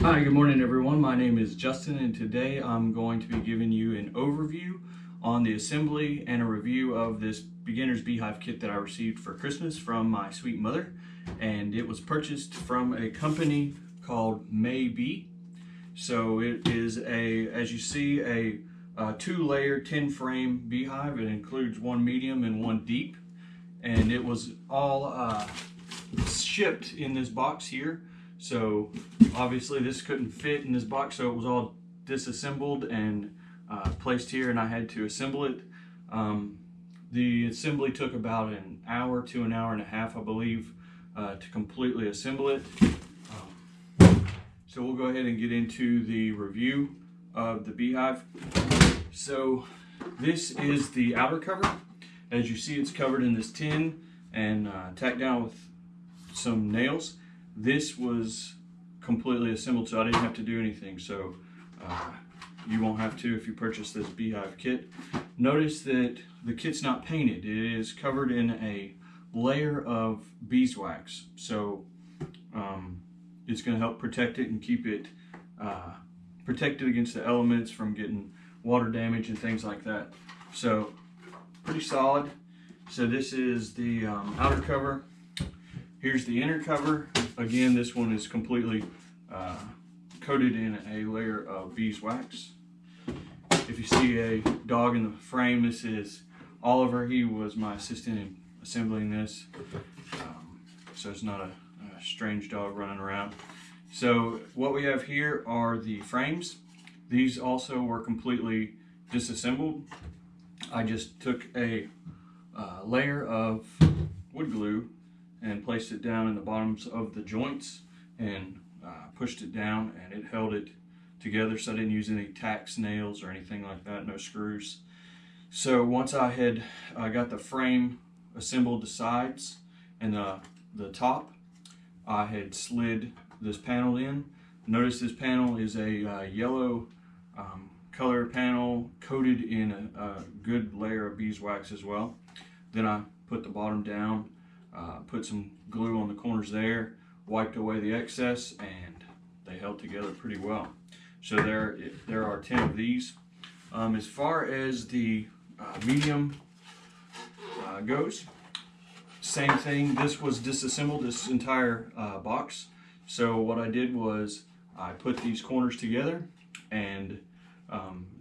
Hi, good morning everyone. My name is Justin and today I'm going to be giving you an overview on the assembly and a review of this Beginner's Beehive kit that I received for Christmas from my sweet mother. And it was purchased from a company called MayBee. So it is as you see, a two-layer 10-frame beehive. It includes one medium and one deep. And it was all shipped in this box here. So obviously this couldn't fit in this box, so it was all disassembled and placed here, and I had to assemble it. The assembly took about an hour to an hour and a half, I believe, to completely assemble it. So we'll go ahead and get into the review of the beehive. So this is the outer cover. As you see, it's covered in this tin and tacked down with some nails. This was completely assembled, so I didn't have to do anything. So you won't have to if you purchase this beehive kit. Notice that the kit's not painted. It is covered in a layer of beeswax. So it's going to help protect it and keep it protected against the elements from getting water damage and things like that. So pretty solid. So this is the outer cover. Here's the inner cover. Again, this one is completely coated in a layer of beeswax. If you see a dog in the frame, this is Oliver. He was my assistant in assembling this. So it's not a strange dog running around. So what we have here are the frames. These also were completely disassembled. I just took a layer of wood glue and placed it down in the bottoms of the joints and pushed it down, and it held it together, so I didn't use any tacks, nails, or anything like that, no screws. So once I had got the frame assembled, the sides and the top, I had slid this panel in. Notice this panel is a yellow color panel coated in a good layer of beeswax as well. Then I put the bottom down, put some glue on the corners there, wiped away the excess, and they held together pretty well. So there are 10 of these. As far as the medium goes, same thing. This was disassembled, this entire box. So what I did was I put these corners together, and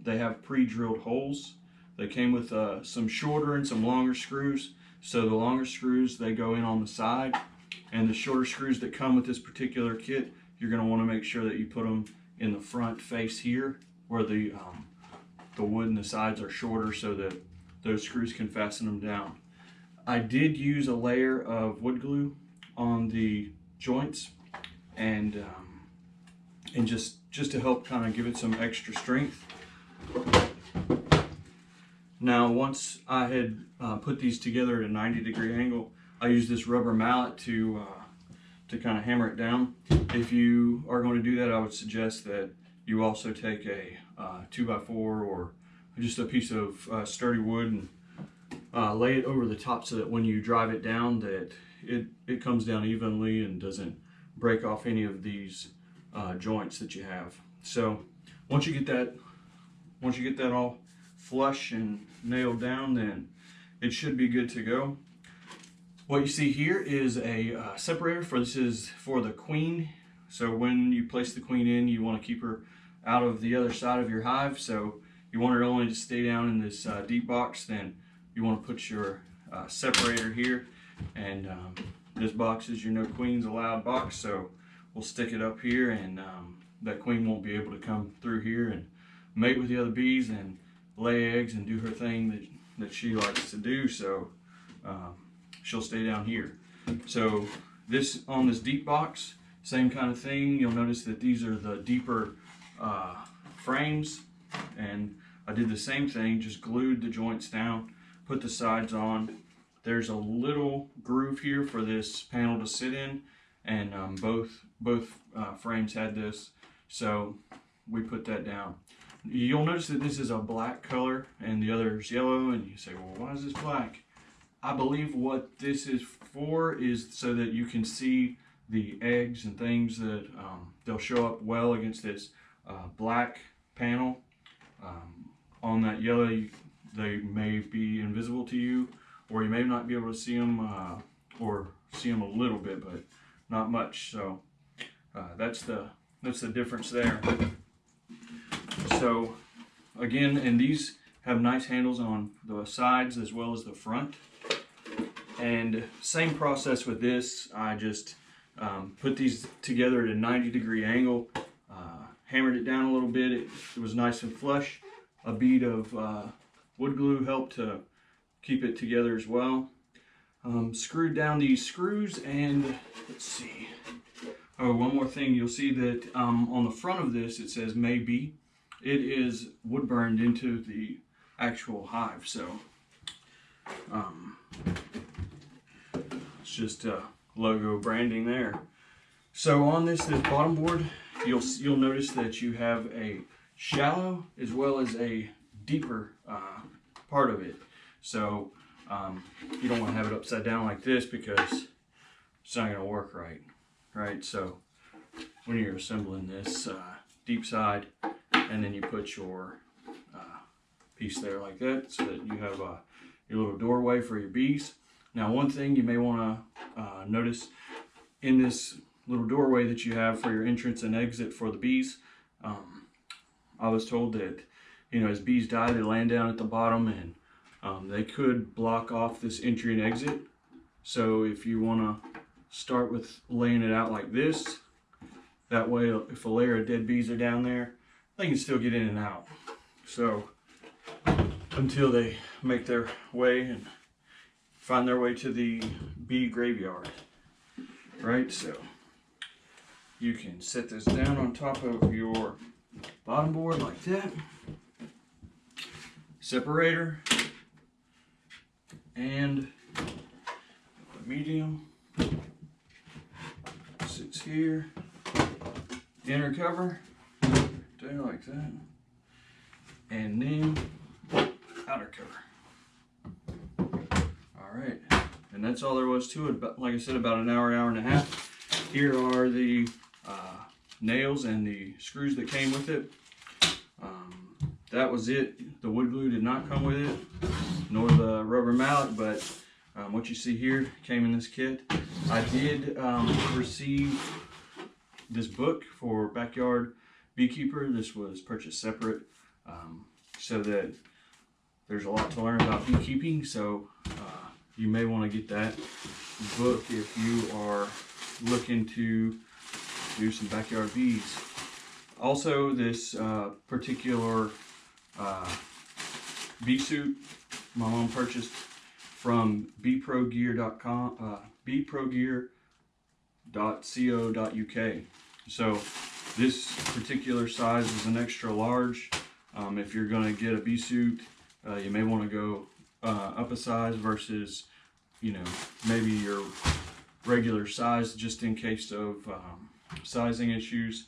they have pre-drilled holes. They came with some shorter and some longer screws. So the longer screws, they go in on the side, and the shorter screws that come with this particular kit, you're going to want to make sure that you put them in the front face here, where the wood and the sides are shorter, so that those screws can fasten them down. I did use a layer of wood glue on the joints, and just to help kind of give it some extra strength. Now, once I had put these together at a 90-degree angle, I used this rubber mallet to kind of hammer it down. If you are going to do that, I would suggest that you also take a 2x4 or just a piece of sturdy wood and lay it over the top, so that when you drive it down, that it comes down evenly and doesn't break off any of these joints that you have. So once you get that all flush and nailed down, then it should be good to go. What you see here is a separator this is for the queen. So when you place the queen in, you want to keep her out of the other side of your hive. So you want her only to stay down in this deep box. Then you want to put your separator here, and this box is your no queens allowed box. So we'll stick it up here, and that queen won't be able to come through here and mate with the other bees and lay eggs and do her thing that she likes to do. So she'll stay down here. So on this deep box, same kind of thing. You'll notice that these are the deeper frames, and I did the same thing, just glued the joints down, put the sides on. There's a little groove here for this panel to sit in, and both frames had this, so we put that down. You'll notice that this is a black color and the other is yellow, and you say, well, why is this black? I believe what this is for is so that you can see the eggs and things that they'll show up well against this black panel. On that yellow, they may be invisible to you, or you may not be able to see them, or see them a little bit, but not much. So that's the difference there. So again, and these have nice handles on the sides as well as the front. And same process with this. I just put these together at a 90-degree angle, hammered it down a little bit. It was nice and flush. A bead of wood glue helped to keep it together as well. Screwed down these screws, and let's see. Oh, one more thing. You'll see that on the front of this it says MayBee. It is wood burned into the actual hive, so it's just logo branding there. So on this bottom board, you'll notice that you have a shallow as well as a deeper part of it. So you don't want to have it upside down like this because it's not going to work right? So when you're assembling this deep side, and then you put your piece there like that, so that you have your little doorway for your bees. Now, one thing you may want to notice in this little doorway that you have for your entrance and exit for the bees, I was told that, you know, as bees die, they land down at the bottom, and they could block off this entry and exit. So if you want to start with laying it out like this, that way if a layer of dead bees are down there, they can still get in and out. So until they make their way and find their way to the bee graveyard, right? So you can set this down on top of your bottom board like that. Separator and the medium sits here. Inner cover there like that, and then outer cover. All right, and that's all there was to it. But like I said, about an hour and a half. Here are the nails and the screws that came with it. That was it. The wood glue did not come with it, nor the rubber mallet, but what you see here came in this kit. I did receive this book for Backyard Beekeeper. This was purchased separate, so that there's a lot to learn about beekeeping. So you may want to get that book if you are looking to do some backyard bees. Also, this particular bee suit my mom purchased from beeprogear.com, beeprogear.co.uk. So this particular size is an extra large. If you're going to get a bee suit, you may want to go up a size versus, you know, maybe your regular size, just in case of sizing issues.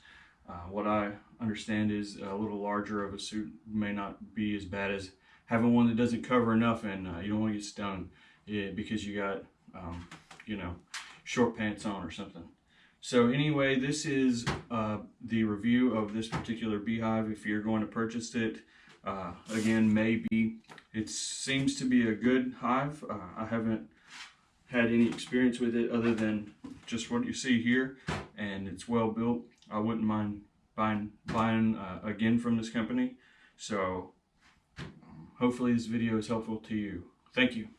What I understand is a little larger of a suit may not be as bad as having one that doesn't cover enough, and you don't want to get stung because you got you know, short pants on or something. So anyway, this is the review of this particular beehive. If you're going to purchase it, again, MayBee. It seems to be a good hive. I haven't had any experience with it other than just what you see here, and it's well built. I wouldn't mind buying again from this company. So hopefully this video is helpful to you. Thank you.